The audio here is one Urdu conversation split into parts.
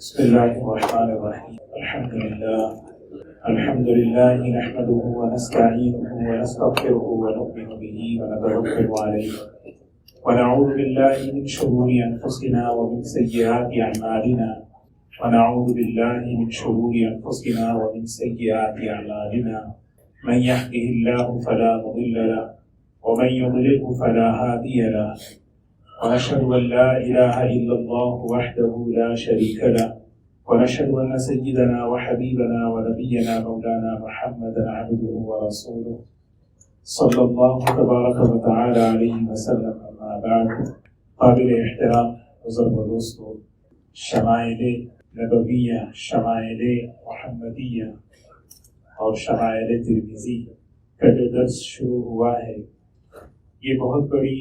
بسم الله الرحمن الرحيم. الحمد لله نحمده ونستعينه ونستغفره ونؤمن به ونتوكل عليه ونعوذ بالله من شرور أنفسنا ومن سيئات أعمالنا من يهده الله فلا مضل له ومن يضلله فلا هادي له ونشهد أن لا إله إلا الله وحده لا شريك له ونشهد أن سيدنا وحبيبنا ونبينا مولانا محمدا عبده ورسوله صلى الله تبارك وتعالى عليه وسلم. أما بعد، قابل احترام بزرگ و دوستو، شمائل نبویہ، شمائل محمدیہ اور شمائل ترمذی کا جو درس شروع ہوا ہے، یہ بہت بڑی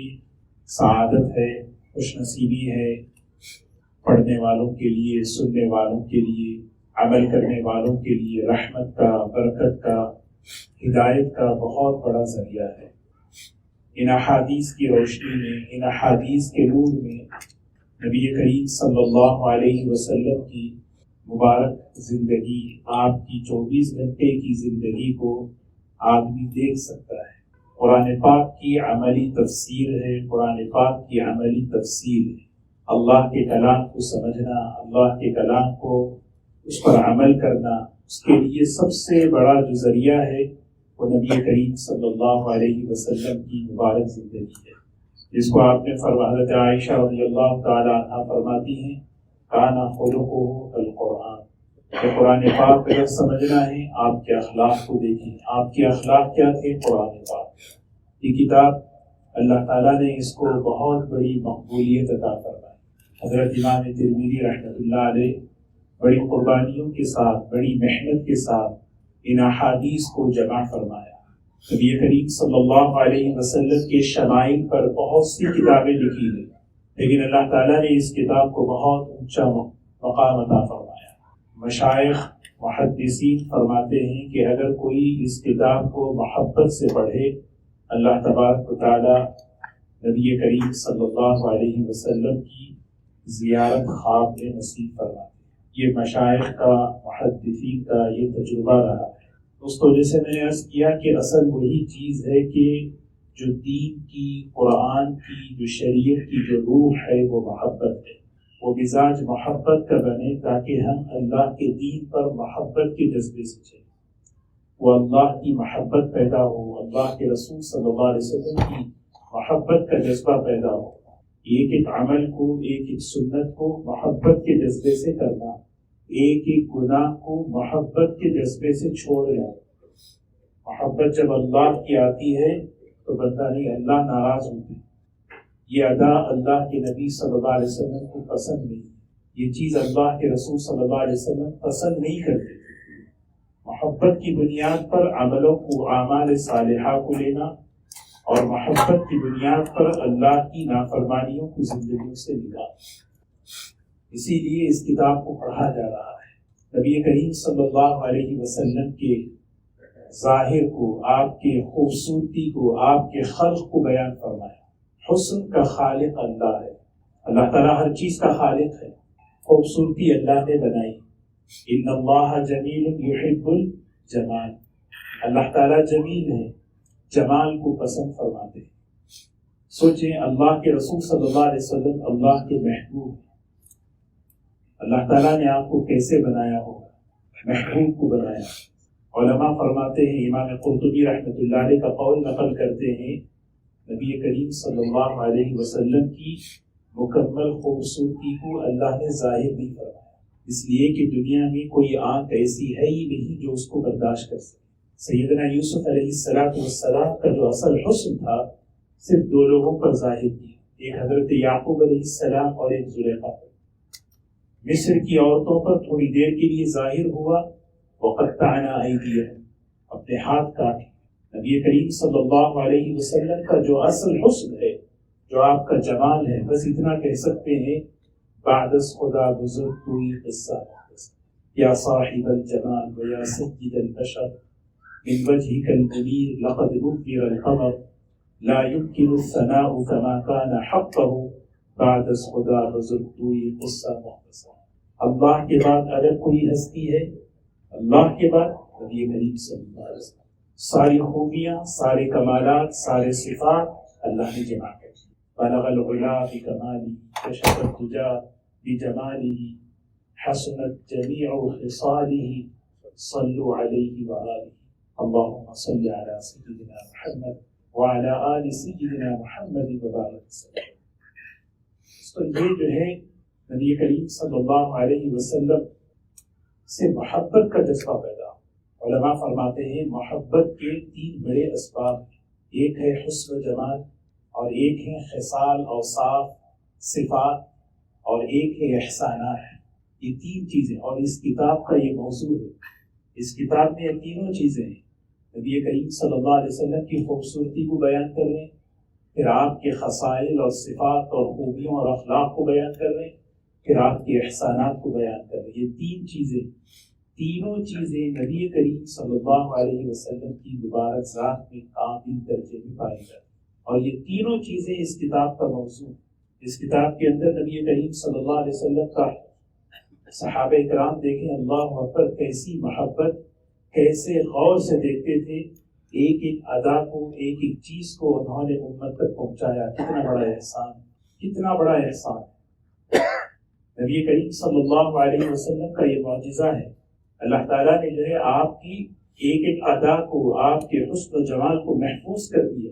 سعادت ہے، خوش نصیبی ہے پڑھنے والوں کے لیے، سننے والوں کے لیے، عمل کرنے والوں کے لیے رحمت کا، برکت کا، ہدایت کا بہت بڑا ذریعہ ہے۔ ان احادیث کی روشنی میں، ان احادیث کے نور میں نبی کریم صلی اللہ علیہ وسلم کی مبارک زندگی، آپ کی 24 گھنٹے کی زندگی کو آدمی دیکھ سکتا ہے۔ قرآن پاک کی عملی تفسیر ہے، قرآن پاک کی عملی تفسیر ہے۔ اللہ کے کلام کو سمجھنا، اللہ کے کلام کو اس پر عمل کرنا، اس کے لیے سب سے بڑا جو ذریعہ ہے وہ نبی کریم صلی اللہ علیہ وسلم کی مبارک زندگی ہے، جس کو آپ نے حضرت عائشہ رضی اللہ تعالی عنہ فرماتی ہیں، کانا خلقہ القرآن۔ کہ قرآن پاک اگر سمجھنا ہے، آپ کے اخلاق کو دیکھیں، آپ کے اخلاق کیا تھے؟ قرآن پاک۔ یہ کتاب اللہ تعالیٰ نے اس کو بہت بڑی مقبولیت عطا فرمائی۔ حضرت امام ترمذی رحمۃ اللہ علیہ بڑی قربانیوں کے ساتھ، بڑی محنت کے ساتھ ان احادیث کو جمع فرمایا۔ نبی کریم صلی اللہ علیہ وسلم کے شمائل پر بہت سی کتابیں لکھی گئی، لیکن اللہ تعالیٰ نے اس کتاب کو بہت اونچا مقام عطا فرمایا۔ مشائخ محدثین فرماتے ہیں کہ اگر کوئی اس کتاب کو محبت سے پڑھے، اللہ تبارک و تعالیٰ نبی کریم صلی اللہ علیہ وسلم کی زیارت خواب میں نصیب فرماتے ہیں۔ یہ مشائخ کا، محدثین کا یہ تجربہ رہا ہے۔ دوستو، جیسے میں نے عرض کیا کہ اصل وہی چیز ہے کہ جو دین کی، قرآن کی، جو شریعت کی جو روح ہے وہ محبت ہے۔ وہ مزاج محبت کا بنے تاکہ ہم اللہ کے دین پر محبت کے جذبے سے چلیں، وہ اللہ کی محبت پیدا ہو، اللہ کے رسول صلی اللہ علیہ وسلم کی محبت کا جذبہ پیدا ہو۔ ایک ایک عمل کو، ایک ایک سنت کو محبت کے جذبے سے کرنا، ایک ایک گناہ کو محبت کے جذبے سے چھوڑنا۔ محبت جب اللہ کی آتی ہے تو بندہ نہیں، اللہ ناراض ہوتے، یہ ادا اللہ کے نبی صلی اللہ علیہ وسلم کو پسند نہیں، یہ چیز اللہ کے رسول صلی اللہ علیہ وسلم پسند نہیں کرتے۔ محبت کی بنیاد پر عملوں کو، اعمال صالحہ کو لینا، اور محبت کی بنیاد پر اللہ کی نافرمانیوں کو زندگیوں سے نکالنا۔ اسی لیے اس کتاب کو پڑھا جا رہا ہے۔ نبی کریم صلی اللہ علیہ وسلم کے ظاہر کو، آپ کے خوبصورتی کو، آپ کے خلق کو بیان فرمایا۔ حسن کا خالق اللہ ہے، اللہ تعالیٰ ہر چیز کا خالق ہے۔ خوبصورتی اللہ نے بنائی، ان اللہ جمیل یحب الجمال، اللہ تعالیٰ جمیل ہے، جمال کو پسند فرماتے ہیں۔ سوچیں، اللہ کے رسول صلی اللہ علیہ وسلم اللہ کے محبوب ہیں، اللہ تعالیٰ نے آپ کو کیسے بنایا ہوگا؟ محبوب کو بنایا۔ علماء فرماتے ہیں، امام قرطبی رحمۃ اللہ علیہ کا قول نقل کرتے ہیں، نبی کریم صلی اللہ علیہ وسلم کی مکمل خوبصورتی کو اللہ نے ظاہر نہیں فرمایا، اس لیے کہ دنیا میں کوئی آنکھ ایسی ہے ہی نہیں جو اس کو برداشت کر سکے۔ سیدنا یوسف علیہ السلام کا جو اصل حسن تھا صرف دو لوگوں پر ظاہر کیا، ایک حضرت یعقوب علیہ السلام اور ایک زلیخا پر۔ مصر کی عورتوں پر تھوڑی دیر کے لیے ظاہر ہوا، وقطعنا ایدیہم، اپنے ہاتھ کاٹے۔ نبی کریم صلی اللہ علیہ وسلم کا جو اصل حسن ہے، جو آپ کا جمال ہے، بس اتنا کہہ سکتے ہیں، بعد از خدا بزرگ کوئی قصہ یا صاحب الجمال و یا سید البشر من وجهك المنير لقد نفر القمر لا يمكن الثناء كما كان حقه بعد از خدا بزرگ کوئی قصہ مختصر۔ اللہ کے بعد اگر کوئی ہستی ہے، اللہ کے بعد نبی کریم صلی اللہ علیہ وسلم، ساری خوبیاں، سارے کمالات، سارے صفات اللہ نے جمع کر دی. بلغ العلا بکمالی کشف الدجا بجمالی حسنت جمیع خصاله صلوا علیہ وآلہ. اللہم صل علی سیدنا محمد وعلی آل سیدنا محمد وبارک وسلم. تو یہ جو ہے نبی کریم صلی اللہ علیہ وسلم سے محبت کا جذبہ پیدا. علماء فرماتے ہیں محبت کے 3 بڑے اسباب ہیں. ایک ہے حسن و جمال، اور ایک ہے خصال اوصاف صفات، اور ایک ہے احسانات. یہ 3 چیزیں، اور اس کتاب کا یہ موضوع ہے. اس کتاب میں یہ تینوں چیزیں ہیں. نبی کریم صلی اللہ علیہ وسلم کی خوبصورتی کو بیان کر رہے ہیں، پھر آپ کے خصائل اور صفات اور خوبیوں اور اخلاق کو بیان کر رہے ہیں، پھر آپ کے احسانات کو بیان کر رہے ہیں. یہ 3 چیزیں، تینوں چیزیں نبی کریم صلی اللہ علیہ وسلم کی مبارک ذات میں کامل درجے میں پائی جاتی. اور یہ تینوں چیزیں اس کتاب کا موضوع. اس کتاب کے اندر نبی کریم صلی اللہ علیہ وسلم کا صحابہ کرام دیکھیں اللہ اکبر کیسی محبت، کیسے غور سے دیکھتے تھے. ایک ایک ادا کو، ایک ایک چیز کو انہوں نے امت تک پہنچایا. کتنا بڑا احسان، کتنا بڑا احسان. نبی کریم صلی اللہ علیہ وسلم کا یہ معجزہ ہے. اللہ تعالیٰ نے جو ہے آپ کی ایک ایک ادا کو، آپ کے حسن و جمال کو محفوظ کر دیا،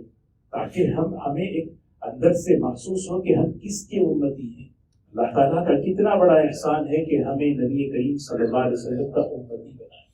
تاکہ ہمیں ایک اندر سے محسوس ہو کہ ہم کس کے امتی ہیں. اللہ تعالیٰ کا کتنا بڑا احسان ہے کہ ہمیں نبی کریم صلی اللہ علیہ وسلم کا امتی بنائے.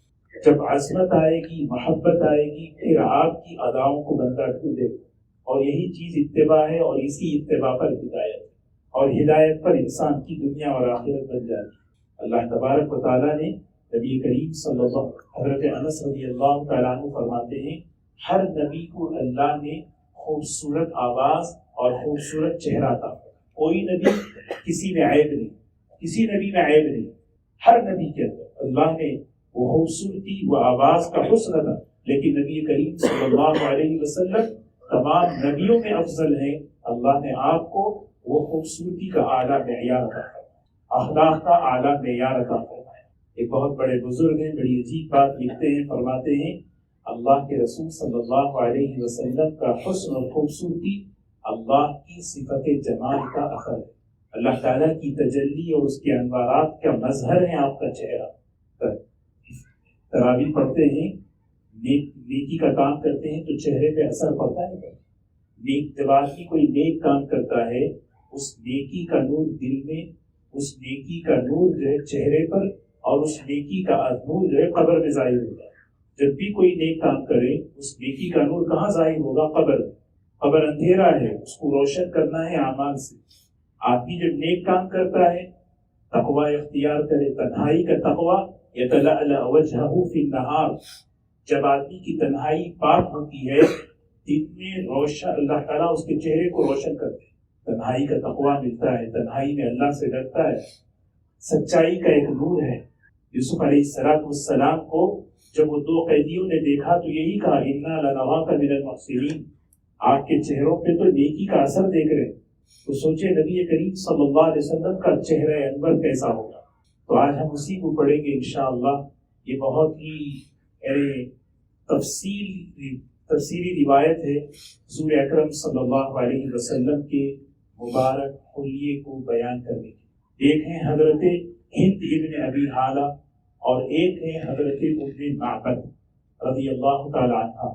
جب عظمت آئے گی، محبت آئے گی، پھر آپ کی اداؤں کو بندہ ڈھونڈے گا. اور یہی چیز اتباع ہے، اور اسی اتباع پر ہدایت ہے، اور ہدایت پر انسان کی دنیا اور آخرت بن جاتی ہے. اللہ تبارک و تعالیٰ نے نبی کریم صلی اللہ، حضرت انس رضی اللہ تعالیٰ عنہ فرماتے ہیں ہر نبی کو اللہ نے خوبصورت آواز اور خوبصورت چہرہ عطا فرمایا. کوئی نبی کسی میں عیب نہیں، کسی نبی میں عیب نہیں. ہر نبی کے اندر اللہ نے وہ خوبصورتی، وہ آواز کا حسن تھا. لیکن نبی کریم صلی اللہ علیہ وسلم تمام نبیوں میں افضل ہیں. اللہ نے آپ کو وہ خوبصورتی کا اعلیٰ معیار عطا فرمایا، اخلاق کا اعلیٰ معیار عطا فرمایا. ایک بہت بڑے بزرگ ہیں، بڑی عجیب بات لکھتے ہیں، فرماتے ہیں اللہ کے رسول صلی اللہ علیہ وسلم کا حسن اور خوبصورتی اللہ کی صفت جمال کا اثر ہے. اللہ تعالیٰ کی تجلی اور اس کے انوارات کا مظہر ہے آپ کا چہرہ. تراویح پڑھتے ہیں، نیکی کا کام کرتے ہیں تو چہرے پہ اثر پڑتا ہے. جب آدمی کوئی نیک کام کرتا ہے، اس نیکی کا نور دل میں، اس نیکی کا نور جو ہے چہرے پر، اور اس نیکی کا نور جو ہے قبر میں ظاہر ہوگا. جب بھی کوئی نیک کام کرے اس نیکی کا نور کہاں ظاہر ہوگا؟ قبر میں. قبر اندھیرا ہے، اس کو روشن کرنا ہے اعمال سے. آدمی جب نیک کام کرتا ہے، تقوی اختیار کرے، تنہائی کا تقوی، یتلألأ وجہہ فی النہار، جب آدمی کی تنہائی پاک ہوتی ہے، دن میں روشن اللہ تعالیٰ اس کے چہرے کو روشن کرتے ہیں. تنہائی کا تقوی ملتا ہے، تنہائی میں اللہ سے ڈرتا ہے. سچائی کا ایک نور ہے. یوسف علیہ السلام کو جب وہ 2 قیدیوں نے دیکھا تو یہی کہا اِنَّا لَنَرَاكَ مِنَ الْمُحْسِنِينَ، آپ کے چہروں پہ تو نیکی کا اثر دیکھ رہے. تو سوچے نبی کریم صلی اللہ علیہ وسلم کا چہرہ انور کیسا ہوگا. تو آج ہم اسی کو پڑھیں گے انشاءاللہ. یہ بہت ہی تفصیلی روایت ہے حضور اکرم صلی اللہ علیہ وسلم کے مبارک حلیے کو بیان کرنے کی. ایک ہیں حضرت ہند ابن ابی حالہ، اور ایک ہے حضرت ام معبد رضی اللہ تعالی عنہ،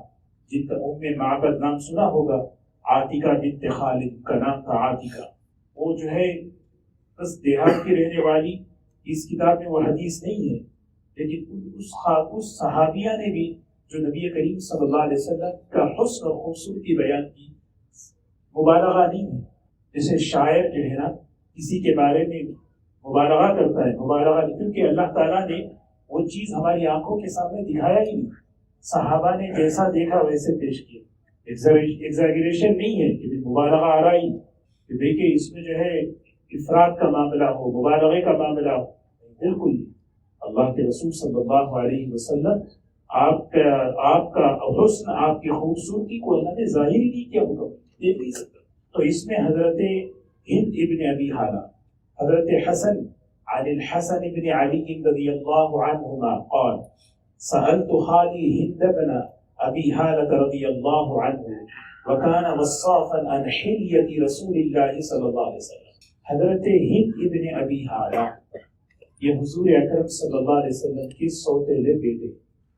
جن کا ام معبد نام سنا ہوگا. عاتکہ بنت خالد کا نام تھا عاتکہ. وہ جو ہے بس دیہات کی رہنے والی، اس کتاب میں وہ حدیث نہیں ہے، لیکن اس صحابیہ نے بھی جو نبی کریم صلی اللہ علیہ وسلم کا حسن اور خوبصورتی بیان کی. مبالغہ نہیں ہے، جیسے شاعر جو ہے نا کسی کے بارے میں مبالغہ کرتا ہے، مبالغہ نہیں، کیونکہ اللہ تعالیٰ نے وہ چیز ہماری آنکھوں کے سامنے دکھایا ہی نہیں. صحابہ نے جیسا دیکھا ویسے پیش کیا. ایگزیگریشن نہیں ہے کہ مبالغہ آ رہی کہ دیکھیں اس میں جو ہے افراد کا معاملہ ہو، مبالغے کا معاملہ ہو. بالکل نہیں. اللہ کے رسول صلی اللہ علیہ وسلم آپ کا حسن، آپ کی خوبصورتی کو اللہ نے ظاہر ہی نہیں کیا، حکم دیکھ نہیں سکتا. تو اس میں حضرت ہند ابن ابی حالہ، حضرت حسن عن الحسن بن علي رضي الله عنهما قال سألت خالي هند بن أبي هالة رضي الله عنه وكان وصافا عن حلية رسول الله صلى الله عليه وسلم. حضرت ہند ابن ابی ہالہ یہ حضور اکرم صلی اللہ علیہ وسلم کے سوتیلے بیٹے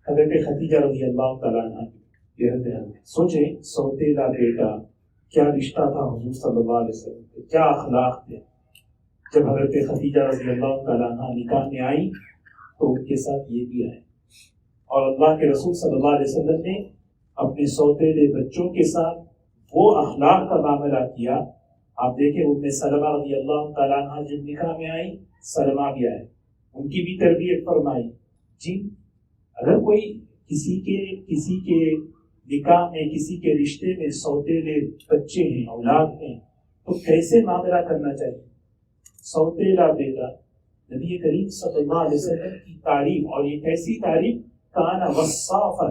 حضرت خدیجہ رضی اللہ تعالیٰ عنہ کی. سوچیں سوتیلا بیٹا کیا رشتہ تھا حضور صلی اللہ علیہ وسلم کے, کیا اخلاق تھے. جب حضرت خدیجہ رضی اللہ تعالیٰ عنہ نکاح میں آئی تو ان کے ساتھ یہ بھی آئے, اور اللہ کے رسول صلی اللہ علیہ وسلم نے اپنے سوتیلے بچوں کے ساتھ وہ اخلاق کا معاملہ کیا. آپ دیکھیں ام سلمہ رضی اللہ تعالیٰ عنہ جب نکاح میں آئی, سلمہ بھی آئے, ان کی بھی تربیت فرمائی. جی اگر کوئی کسی کے نکاح میں کسی کے رشتے میں سوتیلے بچے ہیں, اولاد ہیں, تو کیسے معاملہ کرنا چاہیے. سوتیلا بیٹا نبی کریم صلی اللہ علیہ وسلم کی تعریف, اور یہ کیسی تعریف, کانا وصافا,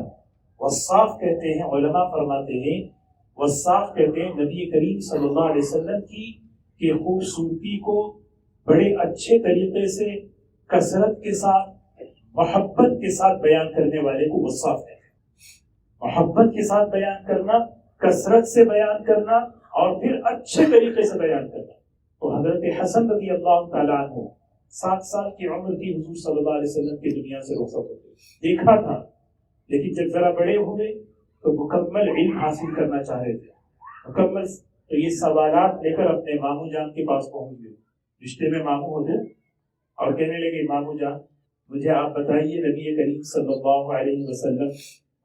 وصاف کہتے ہیں علماء فرماتے ہیں, وصاف کہتے ہیں نبی کریم صلی اللہ علیہ وسلم کی خوبصورتی کو بڑے اچھے طریقے سے کثرت کے ساتھ محبت کے ساتھ بیان کرنے والے کو وصاف کہتے ہیں. محبت کے ساتھ بیان کرنا, کثرت سے بیان کرنا, اور پھر اچھے طریقے سے بیان کرنا. تو حضرت حسن رضی اللہ تعالیٰ عنہ 7 سال کی عمر کی حضور صلی اللہ علیہ وسلم کی دنیا سے رخصت ہو گئے. دیکھا تھا, لیکن جب ذرا بڑے ہوئے تو مکمل علم حاصل کرنا چاہ رہے تھے, مکمل. تو یہ سوالات لے کر اپنے ماموں جان کے پاس پہنچ گئے, رشتے میں ماموں ہوتے, اور کہنے لگے ماموں جان مجھے آپ بتائیے نبی کریم صلی اللہ علیہ وسلم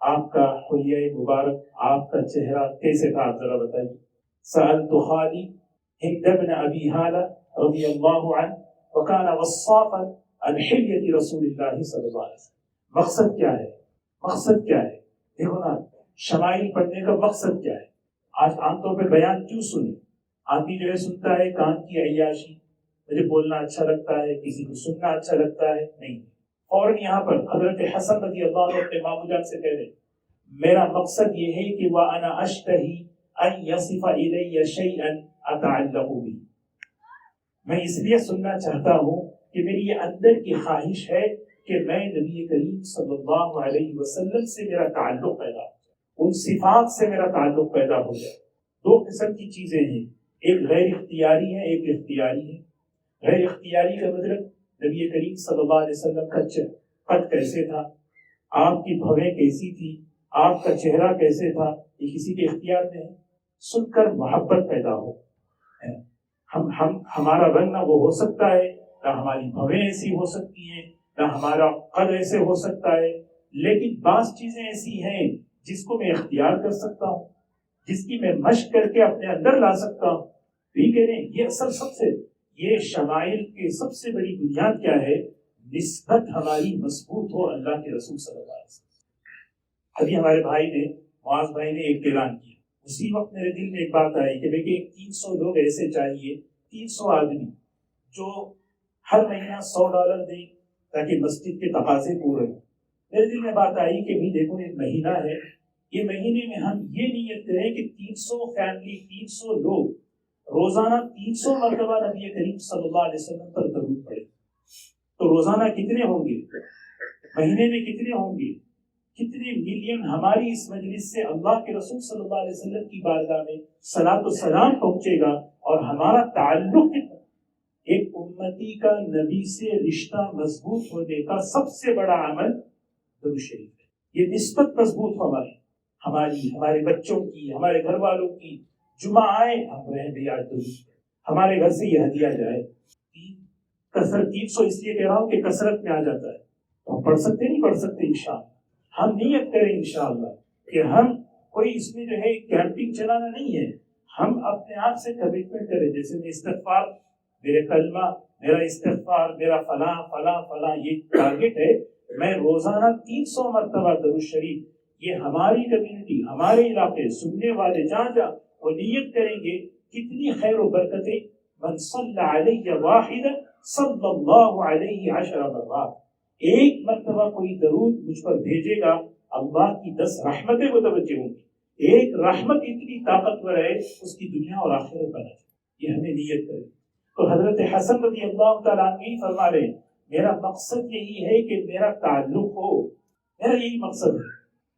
آپ کا حلیہ مبارک, آپ کا چہرہ کیسے تھا, آپ ذرا بتائیے. سألت خالی ہند بن ابی ہالہ رضی اللہ عنہ وکان وصافا عن حلیۃ رسول اللہ صلی اللہ علیہ وسلم. مقصد کیا ہے, مقصد کیا ہے, دیکھو نا شمائل پڑھنے کا مقصد کیا ہے. آج عام طور پہ بیان کیوں سنیں, آدمی جو ہے سنتا ہے کان کی عیاشی, مجھے بولنا اچھا لگتا ہے, کسی کو سننا اچھا لگتا ہے, نہیں. فوراً یہاں پر حضرت حسن رضی اللہ عنہ اپنے مامو جان سے کہہ رہے میرا مقصد یہ ہے کہ وَأَنَا أَشْتَهِي أَن يَصِفَ إِلَيَّ شَيْئًا أَتَعَلَّقُ بِهِ. میں اس لیے سننا چاہتا ہوں کہ میری یہ اندر کی خواہش ہے کہ میں نبی کریم صلی اللہ علیہ وسلم سے میرا تعلق پیدا ہو جائے, ان صفات سے میرا تعلق پیدا ہو جائے. 2 قسم کی چیزیں ہیں, ایک غیر اختیاری ہے, ایک اختیاری ہے. غیر اختیاری کا مطلب نبی کریم صلی اللہ علیہ وسلم کا قد کیسے تھا, آپ کی بھویں کیسی تھی, آپ کا چہرہ کیسے تھا, یہ کسی کے اختیار میں ہے. سن کر محبت پیدا ہو. ہمارا رنگ نہ وہ ہو سکتا ہے, نہ ہماری بھویں ایسی ہو سکتی ہیں, نہ ہمارا قد ایسے ہو سکتا ہے, لیکن بعض چیزیں ایسی ہیں جس کو میں اختیار کر سکتا ہوں, جس کی میں مشق کر کے اپنے اندر لا سکتا ہوں. یہ کہہ رہے ہیں یہ اصل سب سے, یہ شمائل کی سب سے بڑی بنیاد کیا ہے, نسبت ہماری مضبوط ہو اللہ کے رسول صلی اللہ علیہ وسلم. ابھی ہمارے بھائی نے, معاذ بھائی نے ایک اعلان کیا, اسی وقت میرے دل میں ایک بات آئی کہ دیکھیں 300 لوگ ایسے چاہیے, 300 آدمی جو ہر مہینہ $100 دیں تاکہ مسجد کے تقاضے پورے ہوں. میرے دل میں بات آئی کہ بھی دیکھو ایک مہینہ ہے, یہ مہینے میں ہم یہ نیت کریں کہ 300 فیملی, 300 لوگ روزانہ 300 مرتبہ نبی کریم صلی اللہ علیہ وسلم پر درود پڑھیں. تو روزانہ کتنے ہوں گے, مہینے میں کتنے ہوں گے, کتنے ملین ہماری اس مجلس سے اللہ کے رسول صلی اللہ علیہ وسلم کی بارگاہ میں صلاۃ و سلام پہنچے گا. اور ہمارا تعلق کتنا, ایک امتی کا نبی سے رشتہ مضبوط ہونے کا سب سے بڑا عمل درود شریف ہے. یہ نسبت مضبوط ہو ہماری, ہمارے بچوں کی, ہمارے گھر والوں کی. جمعہ آئے ہم رہیں بھی آج درود, ہمارے گھر سے یہ ہدیہ جائے. کثرت 300 اس لیے کہہ رہا ہوں کہ کثرت میں آ جاتا ہے. ہم پڑھ سکتے نہیں پڑھ سکتے, انشاءاللہ ہم نیت کریں انشاءاللہ کہ ہم کوئی اس میں جو ہے کیمپنگ چلانا نہیں ہے, ہم اپنے آپ سے کمٹمنٹ کریں. جیسے میں استغفار, میرے کلمہ, میرا استغفار, میرا فلاں فلاں فلاں, یہ ٹارگٹ ہے. میں روزانہ 300 مرتبہ درود شریف, یہ ہماری کمیونٹی, ہمارے علاقے سننے والے جہاں جہاں وہ نیت کریں گے کتنی خیر و برکتیں. من صلی علیہ واحد صلی اللہ علیہ 10 مرات, ایک مرتبہ کوئی درود مجھ پر بھیجے گا, اللہ کی 10 رحمتیں متوجہ ہوں گی. ایک رحمت اتنی طاقتور ہے اس کی دنیا اور آخرت بنا جائے. یہ ہمیں نیت کرے. تو حضرت حسن رضی اللہ تعالیٰ عنہ ہی فرما رہے ہیں میرا مقصد یہی ہے کہ میرا تعلق ہو، میرا یہی مقصد ہے،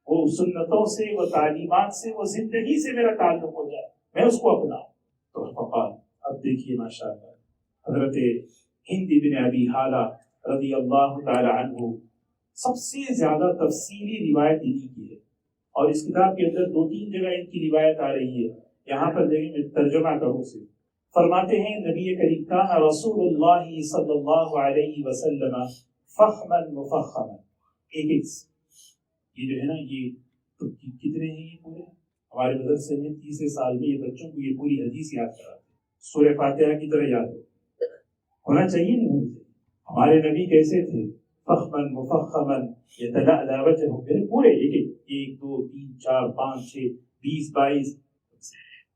وہ سنتوں سے، وہ تعلیمات سے، وہ زندگی سے میرا تعلق ہو جائے، میں اس کو اپناؤں۔ تو فقال، اب دیکھیے ماشاءاللہ حضرت ہند بن ابی حالہ رضی اللہ تعالی عنہ سب سے زیادہ تفصیلی روایت انہی کی ہے، اور اس کتاب کے اندر 2-3 جگہ ان کی روایت آ رہی ہے، یہاں پر دیکھیں میں ترجمہ کروں سے۔ فرماتے ہیں نبی کریم کان رسول اللہ صلی اللہ علیہ وسلم فخما مفخما، ایک یہ جو ہے نا یہ تو کتنے ہیں یہ پورے ہمارے مدرسے میں 30 سال میں یہ بچوں کو یہ پوری حدیث یاد کراتے ہیں، سورہ فاتحہ کی طرح یاد ہونا چاہیے نہیں ہونا چاہیے۔ ہمارے نبی کیسے تھے؟ فخما مفخما یتلألأ وجهه، پورے ایک 2 3 4 5 6 20 22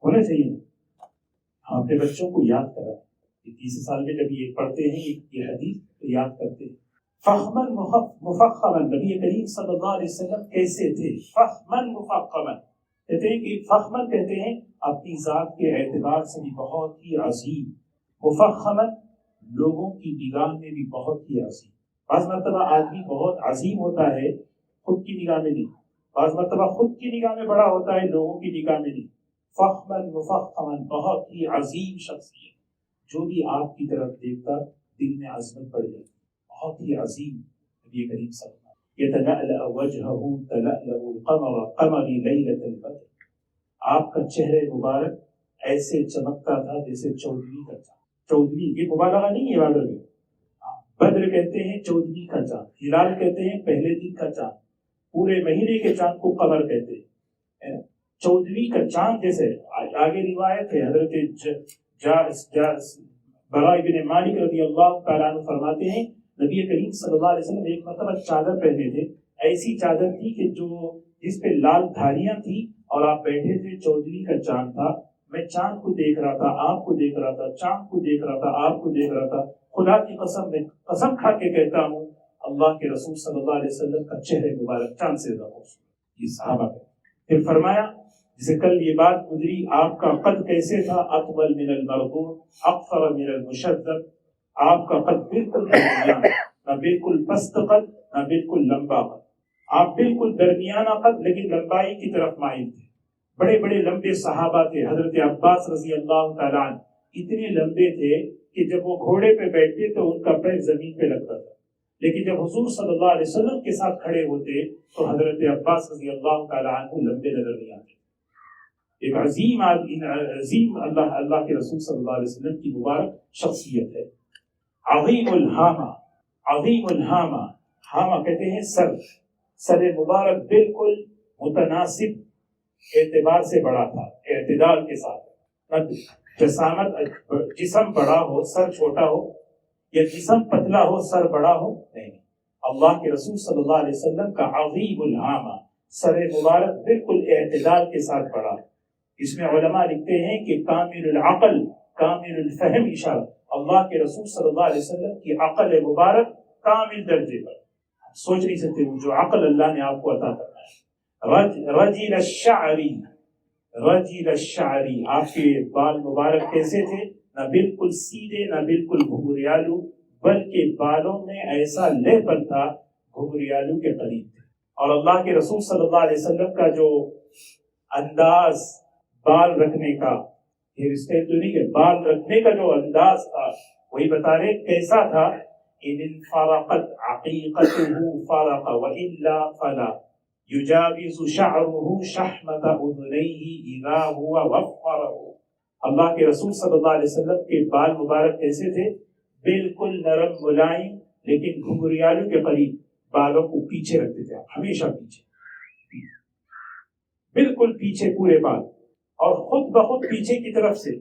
ہونا چاہیے نا۔ ہم اپنے بچوں کو یاد کرا، 30 سال میں جب یہ پڑھتے ہیں یہ حدیث تو یاد کرتے ہیں۔ فخما مفخما، نبی کریم صلی اللہ علیہ وسلم کیسے تھے؟ فخما مفخما کہتے ہیں کہ فخما کہتے ہیں اپنی ذات کے اعتبار سے بھی بہت ہی عظیم، مفخما لوگوں کی نگاہ میں بھی بہت ہی عظیم۔ بعض مرتبہ آدمی بہت عظیم ہوتا ہے خود کی نگاہ میں نہیں، بعض مرتبہ خود کی نگاہ میں بڑا ہوتا ہے لوگوں کی نگاہ میں نہیں۔ فخما مفخما بہت ہی عظیم شخصیت، جو بھی آپ کی طرف دیکھتا دل میں عظمت پڑ جاتی، بہت ہی عظیم نبی کریم صلی اللہ علیہ وسلم۔ یتلألأ وجهه تلألؤ القمر قمر لیلۃ البدر، آپ کا چہرے مبارک ایسے چمکتا تھا جیسے 14ویں کا چاند۔ 14ویں یہ مبالغہ نہیں ہے بدر میں، بدر کہتے ہیں 14ویں کا چاند، ہلال کہتے ہیں پہلے دن کا چاند، پورے مہینے کے چاند کو قمر کہتے ہیں۔ 14ویں کا چاند جیسے آگے روایت ہے، حضرت براء بن مالک رضی اللہ تعالیٰ عنہ فرماتے ہیں نبی کریم صلی اللہ علیہ وسلم ایک مرتبہ چادر پہنے تھے، ایسی چادر تھی کہ جس پہ لال دھاریاں تھی، اور آپ بیٹھے تھے، 14ویں کا چاند تھا، میں چاند کو دیکھ رہا تھا، آپ کو دیکھ رہا تھا، چاند کو دیکھ رہا تھا، آپ کو دیکھ رہا تھا، خدا کی قسم میں قسم کھا کے کہتا ہوں اللہ کے رسول صلی اللہ علیہ وسلم کا چہرے مبارک چاند سے زیادہ خوبصورت۔ یہ صحابہ ہے۔ پھر فرمایا جسے کل یہ بات گزری، آپ کا قد کیسے تھا؟ اطول من المربوع اقصر من المشذب، آپ کا قد بالکل درمیان، نہ بالکل پست قد نہ بالکل لمبا قد، آپ بالکل درمیانہ قد لیکن لمبائی کی طرف مائل تھے۔ بڑے بڑے لمبے صحابہ تھے، حضرت عباس رضی اللہ تعالیٰ عنہ اتنے لمبے تھے کہ جب وہ گھوڑے پہ بیٹھتے تو ان کا پیر زمین پہ لگتا تھا، لیکن جب حضور صلی اللہ علیہ وسلم کے ساتھ کھڑے ہوتے تو حضرت عباس رضی اللہ تعالیٰ عنہ لمبے نظر نہیں آتے۔ ایک عظیم اللہ کے رسول صلی اللہ علیہ وسلم کی مبارک شخصیت ہے۔ عظیم الہامہ، عظیم الہامہ، ہامہ کہتے ہیں سر مبارک بالکل متناسب اعتبار سے بڑا تھا، اعتدال کے ساتھ، نہ جسامت جسم بڑا ہو سر چھوٹا ہو، یا جسم پتلا ہو سر بڑا ہو، نہیں، اللہ کے رسول صلی اللہ علیہ وسلم کا عظیم الہامہ، سر مبارک بالکل اعتدال کے ساتھ بڑا۔ اس میں علماء لکھتے ہیں کہ کامل العقل کامل الفہم اشارہ، اللہ کے رسول صلی اللہ علیہ وسلم کی عقل مبارک کامل درجے پر، سوچ نہیں سکتے وہ جو عقل اللہ نے آپ کو عطا کرنا ہے۔ رجل الشعری، رجل الشعری، آپ کے بال مبارک کیسے تھے؟ نہ بالکل سیدھے نہ بالکل گھنگریالو، بلکہ بالوں میں ایسا لے پن تھا گھنگریالو کے قریب تھے۔ اور اللہ کے رسول صلی اللہ علیہ وسلم کا جو انداز بال رکھنے کا، ہیئر اسٹائل تو نہیں ہے، بال رکھنے کا جو انداز تھا وہی بتا رہے کیسا تھا۔ ان انفرقت عقیقته فرق والا فلا یجاوز شعره شحمۃ اذنیہ اذا هو وفره۔ اللہ کے رسول صلی اللہ علیہ وسلم کے بال مبارک کیسے تھے؟ بالکل نرم ملائم، لیکن گھنگریالو کے قریب، بالوں کو پیچھے رکھتے تھے، ہمیشہ پیچھے، بالکل پیچھے پورے بال، اور خود بخود پیچھے کی طرف سے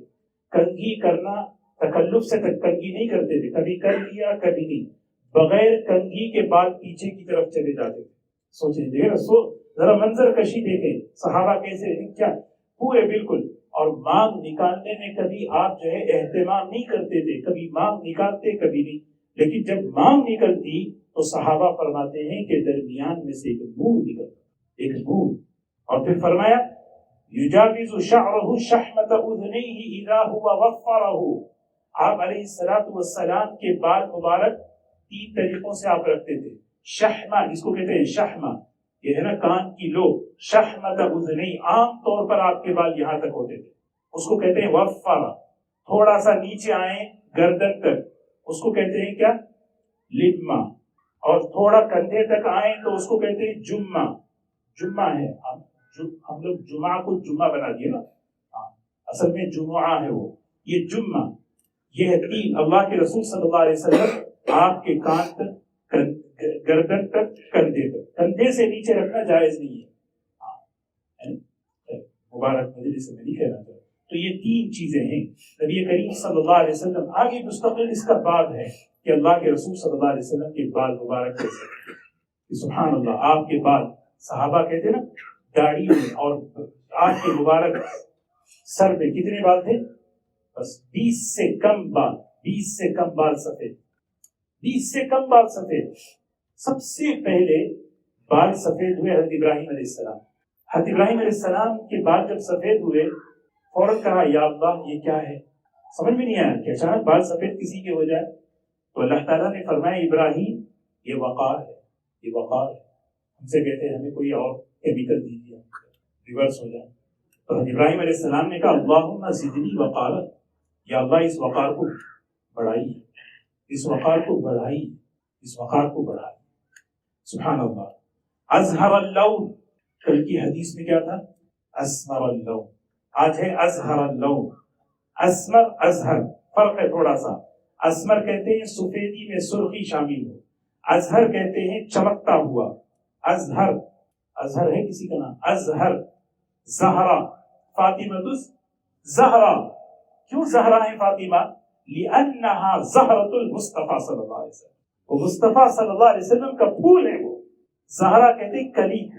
کنگھی کرنا، تکلف سے کنگھی نہیں کرتے تھے، کبھی کر لیا کبھی نہیں، بغیر کنگھی کے بال پیچھے کی طرف چلے جاتے تھے۔ سوچیں ذرا منظر کشی دیکھیں صحابہ کیسے، کیا پورے بالکل۔ اور مانگ نکالنے میں کبھی آپ جو ہے اہتمام نہیں کرتے تھے، کبھی مانگ نکالتے کبھی نہیں، لیکن جب مانگ نکلتی تو صحابہ فرماتے ہیں کہ درمیان میں سے ایک نور نکلتا، ایک نور۔ اور پھر فرمایا یجاوز شعره شحمۃ اذنیہ اذا هو وفرہ، آپ علیہ الصلوۃ والسلام کے بال مبارک 3 طریقوں سے آپ رکھتے تھے. شحمہ، اس کو کہتے ہیں شحمہ، یہ ہے نا کان کی لو. شحمۃ اذنی، عام طور پر آپ کے بال یہاں تک ہوتے تھے، اس کو کہتے ہیں وفر. تھوڑا سا نیچے آئیں گردن تک، اس کو کہتے ہیں کیا؟ لما. اور تھوڑا کندھے تک آئیں تو اس کو کہتے ہیں جمعہ. جمعہ ہے، ہم لوگ جمعہ کو جمعہ بنا دیے نا، اصل میں جمعہ ہے وہ، یہ جمعہ. یہ 3 اللہ کے رسول صلی اللہ علیہ وسلم آپ کے کان تک، گردن تک، کندھے تک. کندھے سے نیچے رکھنا جائز نہیں ہے، مبارک مجلس میں نہیں کہنا چاہتا. تو یہ 3 چیزیں ہیں. نبی کریم صلی اللہ علیہ وسلم، آگے مستقل اس کا باب ہے کہ اللہ کے رسول صلی اللہ علیہ وسلم کے بال مبارک کیسے. سبحان اللہ، آپ کے بال، صحابہ کہتے ہیں نا داڑھی میں، اور آپ کے مبارک سر میں کتنے بال تھے؟ بس 20 سے کم بال. 20 سے کم بال سفید، 20 سے کم بال سفید. سب سے پہلے بال سفید ہوئے حضرت ابراہیم علیہ السلام. حضرت ابراہیم علیہ السلام کے بال جب سفید ہوئے، فوراً کہا یا اللہ یہ کیا ہے. سمجھ میں نہیں آیا کہ اچانک بال سفید کسی کے ہو جائے. تو اللہ تعالیٰ نے فرمایا ابراہیم یہ وقار ہے، یہ وقار ہے. ہم سے کہتے ہیں ہمیں کوئی اور کیمیکل دیجیے، ریورس ہو جائے. تو ابراہیم علیہ السلام نے کہا اللہم زدنی وقارا، یا اللہ اس وقار کو بڑھائی، اس وقار کو بڑھائی، اس وقار کو بڑھائی. سبحان اللہ. ازہر اللون، کل کی حدیث میں کیا تھا؟ اسمر اللون. آج ہے ازہر اللون. اسمر ازہر فرق ہے تھوڑا سا. اسمر کہتے ہیں سفیدی میں سرخی شامل ہو، ازہر کہتے ہیں چمکتا ہوا. ازہر، ازہر ہے کسی کا نام؟ ازہر. زہرا، فاطمہ زہرا. کیوں زہرا ہے فاطمہ؟ لأنہا زہرۃ المصطفیٰ صلی اللہ علیہ وسلم، وہ مصطفیٰ صلی اللہ علیہ وسلم کا پھول ہے. وہ زہرا کہتے ہیں کلی کو.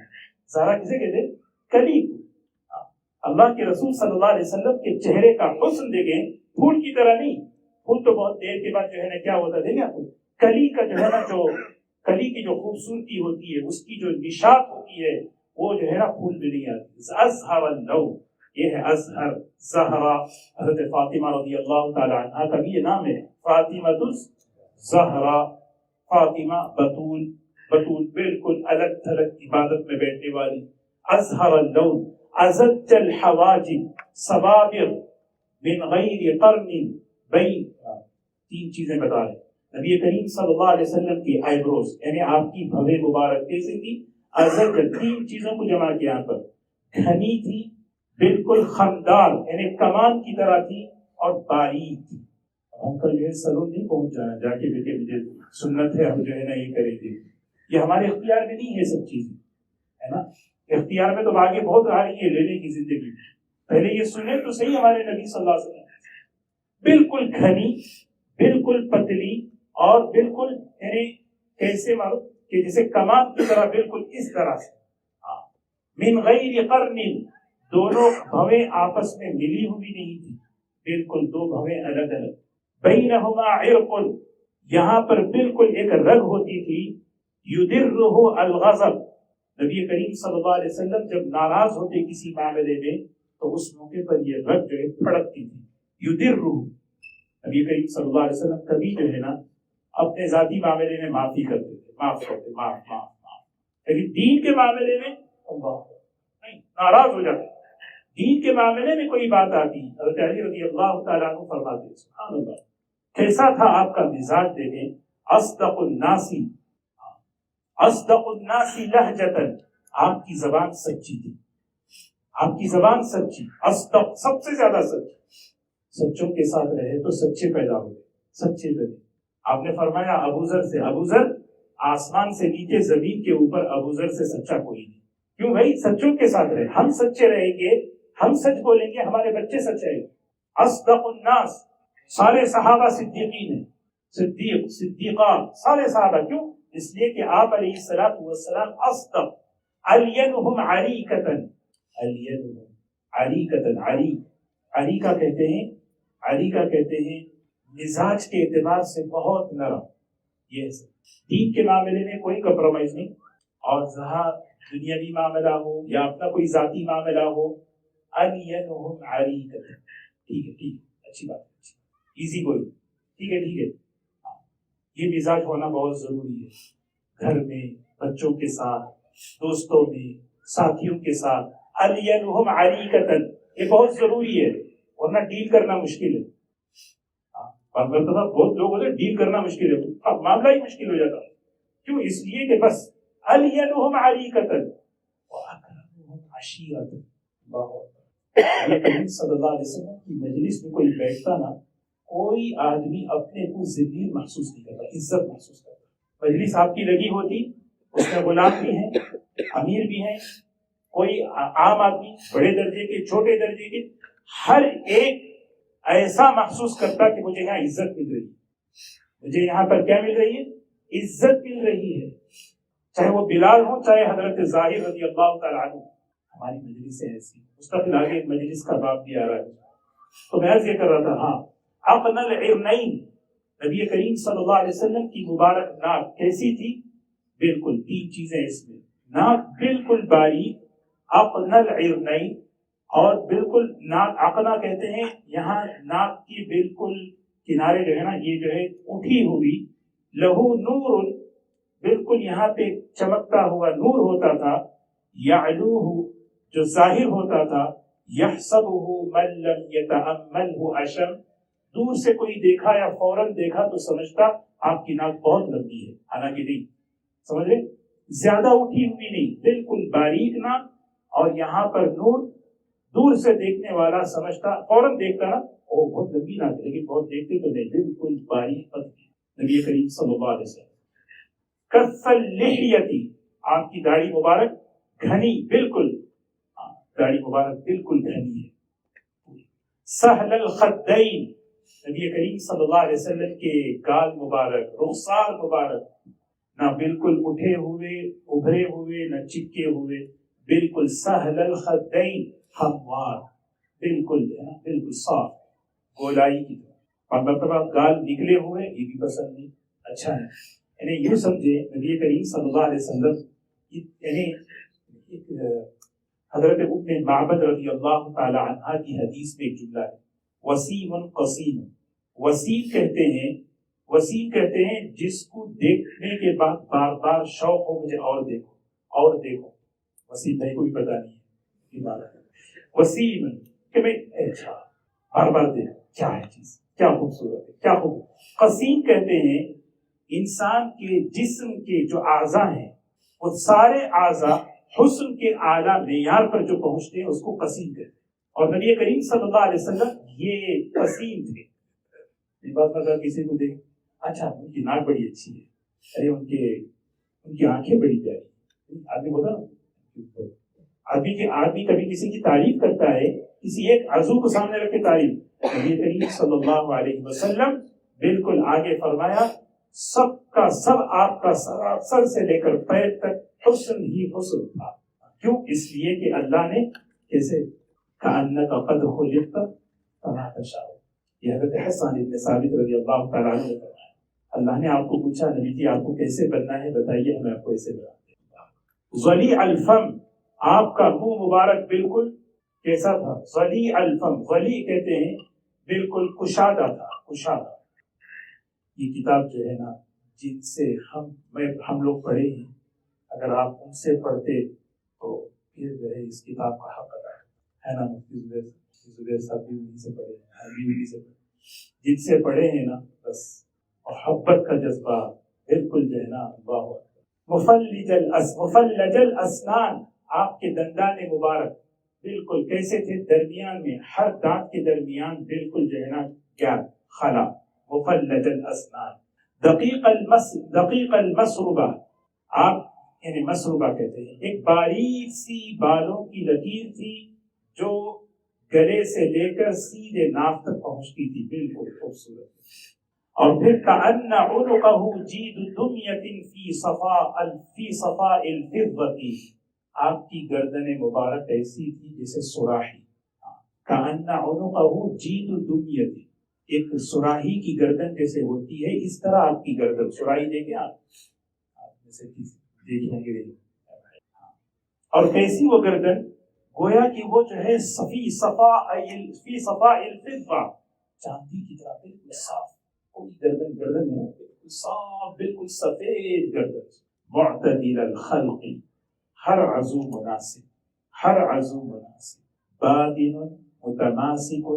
زہرا کسے کہتے ہیں؟ کلی کو. اللہ کے رسول صلی اللہ علیہ وسلم کے چہرے کا حسن دیکھیں، پھول کی طرح نہیں. پھول تو بہت دیر کے بعد جو ہے نا کیا ہوتا ہے، کلی کا جو ہے نا، جو کلی کی جو خوبصورتی ہوتی ہے، اس کی جو نشاط ہوتی ہے، وہ جو ہے نا پھول میں نہیں آتی. ازہر اللون، یہ ہے ازہر. زہرا، حضرت فاطمہ رضی اللہ تعالی عنہا کا بھی یہ نام ہے، فاطمہ الزہرا. فاطمہ بطول، بطول بالکل الگ تھلگ عبادت میں بیٹھنے والی. ازہر اللون. ازج الحواجب صبابر من غیر قرن بین. 3 چیزیں بتا رہے. نبی کریم صلی اللہ علیہ وسلم کی آئی بروز، یعنی آپ کی بھویں مبارک کیسے تھی؟ ازج، 3 چیزوں کو جمع کیا یہاں پر. گھنی تھی، بالکل خمدار، یعنی کمان کی طرح تھی، اور باریک تھی. ہم کل جو ہے سلون نہیں پہنچ جانا جا کے دیکھے مجھے سنت ہے، ہم جو ہے نا یہ کریں گے. یہ ہمارے اختیار میں نہیں ہے سب چیزیں، ہے نا. اختیار میں تو آگے بہت آ رہی ہے لینے کی زندگی. پہلے یہ سنیں تو صحیح، ہمارے نبی صلی اللہ علیہ وسلم بالکل گھنی، بالکل پتلی، اور بالکل یعنی کیسے معلوم کہ جیسے کمان کی طرح، بالکل اس طرح سے. من غیر قرن، دونوں بھویں آپس میں ملی ہوئی نہیں تھی، بالکل 2 بھویں الگ الگ. بینہما عرق، یہاں پر بالکل ایک رگ ہوتی تھی. یدرہ الغضب، نبی کریم صلی اللہ علیہ وسلم جب ناراض ہوتے کسی معاملے میں تو اس موقع پر یہ رگ جو ہے پھڑکتی تھی. یدرہ، نبی کریم صلی اللہ علیہ وسلم کبھی جو ہے نا اپنے ذاتی معاملے میں معافی کرتے تھے، معاف کرتے، معاف معاف معاف. لیکن دین کے معاملے میں اللہ نہیں، ناراض ہو جاتے. دین کے معاملے میں کوئی بات آتی، حضرت علی رضی اللہ تعالیٰ عنہ فرماتے سبحان اللہ کیسا تھا آپ کا مزاج دیکھیں. اصدق الناس، اصدق الناس لہجتاً، آپ کی زبان سچی تھی، آپ کی زبان سچی. اصدق، سب سے زیادہ سچی. سچوں کے ساتھ رہے تو سچے پیدا ہوئے، سچے بنے. آپ نے فرمایا ابوذر سے، ابوذر آسمان سے نیچے زمین کے اوپر ابوذر سے سچا کوئی نہیں. کیوں بھائی؟ سچوں کے ساتھ رہے. ہم سچے رہیں گے، ہم سچ بولیں گے، ہمارے بچے سچ رہیں گے. اصدق الناس، سارے صحابہ صدیقین ہیں، صدیق صدیقہ سارے صحابہ. کیوں؟ اس لیے کہ آپ علیہ الصلوۃ والسلام اصدق. الینہم عریکۃ، الینہم عریکۃ. عری، عری کا کہتے ہیں، علی کا کہتے ہیں مزاج کے اعتبار سے بہت نرم. یہ دین کے معاملے میں کوئی کمپرومائز نہیں، اور جہاں دنیاوی معاملہ ہو یا اپنا کوئی ذاتی معاملہ ہو، الینہم عریکۃ. ٹھیک ہے، ٹھیک ہے، اچھی بات ہے. ایزی گوئی، ٹھیک ہے ٹھیک ہے، یہ مزاج ہونا بہت ضروری ہے، گھر میں، بچوں کے ساتھ، دوستوں میں، ساتھیوں کے ساتھ، الینہم علیکۃ، یہ بہت ضروری ہے، ورنہ ڈیل کرنا مشکل ہے۔ بعض مرتبہ بہت لوگ ہوتے ہیں ڈیل کرنا مشکل ہے، اب معاملہ ہی مشکل ہو جاتا ہے، کیوں؟ اس لیے کہ بس الینہم علیکۃ واکرمہم عشیرۃ۔ اللہ اکبر، نبی صلی اللہ علیہ وسلم کی مجلس میں کوئی بیٹھتا نا، کوئی آدمی اپنے کو ذلیل محسوس نہیں کرتا، عزت محسوس کرتا۔ مجلس آپ کی لگی ہوتی، اس میں غلام بھی ہیں، امیر بھی ہیں، کوئی عام آدمی، بڑے درجے کے، چھوٹے درجے کے، ہر ایک ایسا محسوس کرتا کہ مجھے یہاں عزت مل رہی ہے، مجھے یہاں پر کیا مل رہی ہے؟ عزت مل رہی ہے، چاہے وہ بلال ہو، چاہے حضرت ظاہر رضی اللہ تعالیٰ عنہ۔ ہماری مجلس ایسی، مستقل آگے مجلس کا باب بھی آ رہا ہے، تو میں عرض یہ کر رہا تھا، ہاں، اقنى العرنین، نبی کریم صلی اللہ علیہ وسلم کی مبارک ناک کیسی تھی؟ بالکل تین چیزیں اس میں، ناک بالکل باریک، اقنى العرنین، اور بالکل ناک، اقنا کہتے ہیں یہاں ناک کی بالکل کنارے جو ہے نا، یہ جو ہے اٹھی ہوئی، لہو نور، بالکل یہاں پہ چمکتا ہوا نور ہوتا تھا، یعلوہ، جو ظاہر ہوتا تھا، یحسبہ من لم یتأملہ اشم، دور سے کوئی دیکھا یا فوراً دیکھا تو سمجھتا آپ کی ناک بہت لمبی ہے، حالانکہ نہیں، سمجھ رہے؟ زیادہ اٹھی ہوئی نہیں، بالکل باریک ناک، اور یہاں پر نور، دور سے دیکھنے والا سمجھتا، فوراً دیکھتا نا وہ بہت لمبی ناک ہے، لیکن بہت دیکھتے تو نہیں، بالکل باریک پتلی۔ نبی کریم صلی اللہ علیہ وسلم کف اللحیتی، آپ کی داڑھی مبارک گھنی، بالکل داڑھی مبارک بالکل گھنی ہے۔ سہل الخدین، نبی کریم صلی اللہ علیہ وسلم کے گال مبارک، رخسار مبارک، نہ بالکل اٹھے ہوئے، ابھرے ہوئے، نہ چپکے ہوئے، بالکل سہل الخدین، ہموار، بالکل بالکل صاف، گولائی کی طرح۔ اور مرتبہ گال نکلے ہوئے، یہ بھی پسند نہیں، اچھا ہے، یعنی یوں سمجھے نبی کریم صلی اللہ علیہ وسلم، یعنی حضرت ام معبد رضی اللہ تعالی عنہا کی حدیث میں ایک جملہ ہے، وسیم قسیم، وسیم کہتے ہیں جس کو دیکھنے کے بعد بار بار شوق ہو مجھے اور دیکھو اور دیکھو، وسیم بھائی کو بھی پتا نہیں ہے وسیم کہ میں اچھا بار بار دیکھو، کیا ہے چیز، کیا خوبصورت ہے، کیا خوب۔ قسیم کہتے ہیں انسان کے جسم کے جو اعضاء ہیں، وہ سارے اعضاء حسن کے اعلیٰ معیار پر جو پہنچتے ہیں اس کو قسیم کہتے ہیں، اور نبی کریم صلی اللہ علیہ وسلم یہ قسیم تھے۔ یہ بات مطلب کسی کو دیکھ، اچھا ان کی ناک بڑی اچھی ہے، ارے ان کی آنکھیں بڑی پیاری، آدمی ہوتا نا، آدمی کبھی کسی کی تعریف کرتا ہے، کسی ایک عضو کو سامنے رکھ کے تعریف، نبی کریم صلی اللہ علیہ وسلم بالکل آگے فرمایا، سب کا سب آپ کا سر سے لے کر پیر تک حسن ہی حسن تھا، کیوں؟ اس لیے کہ اللہ نے کیسے کأنک قد خلقت کما تشاء، یہ حضرت حسن ابن ثابت رضی اللہ تعالیٰ عنہ نے فرمایا، اللہ نے آپ کو پوچھا نبی جی آپ کو کیسے بننا ہے، بتائیے ہمیں آپ کو ایسے بناتے ہیں۔ ضلیع الفم، آپ کا منہ مبارک بالکل کیسا تھا؟ ضلیع الفم، ضلیع کہتے ہیں بالکل کشادہ تھا، کشادہ۔ یہ کتاب جو ہے نا، جن سے ہم لوگ پڑھے ہیں، اگر آپ ان سے پڑھتے تو پھر جو ہے اس کتاب کا حق ادا ہے نا۔ مفتی زبیر صاحب بھی انہیں سے پڑھے ہیں، ہم بھی انہیں سے پڑھے، جن سے پڑھے ہیں نا، بس محبت کا جذبہ بالکل جو ہے نا، اللہ مفلج الاسنان، آپ کے دندان مبارک بالکل کیسے تھے؟ درمیان میں، ہر دانت کے درمیان بالکل جو ہے نا گیپ، خلا، مفلج الاسنان، دقیق المسربہ، آپ یعنی مسربہ کہتے ہیں ایک باریک سی بالوں کی لکیر تھی جو گلے سے لے کر سیدھے ناف تک پہنچتی تھی، بالکل خوبصورت۔ اور پھر کأن عنقہ جید دمیۃ فی صفاء الفضۃ، آپ کی گردن مبارک ایسی تھی جیسے سراہی، کأن عنقہ جید دمیۃ، ایک سراہی کی گردن جیسے ہوتی ہے اس طرح آپ کی گردن، سراہی دیکھیں آپ جیسے دیکھیں گے، اور کیسی وہ گردن، گویا کہ وہ جو ہے فی صفاء الفضہ، چاندی کی طرح بالکل صاف، کوئی گردن ہے بالکل صاف، بالکل سفید گردن، معتدل الخلق، ہر عضو مناسب، ہر عضو مناسب، بادن متماسک،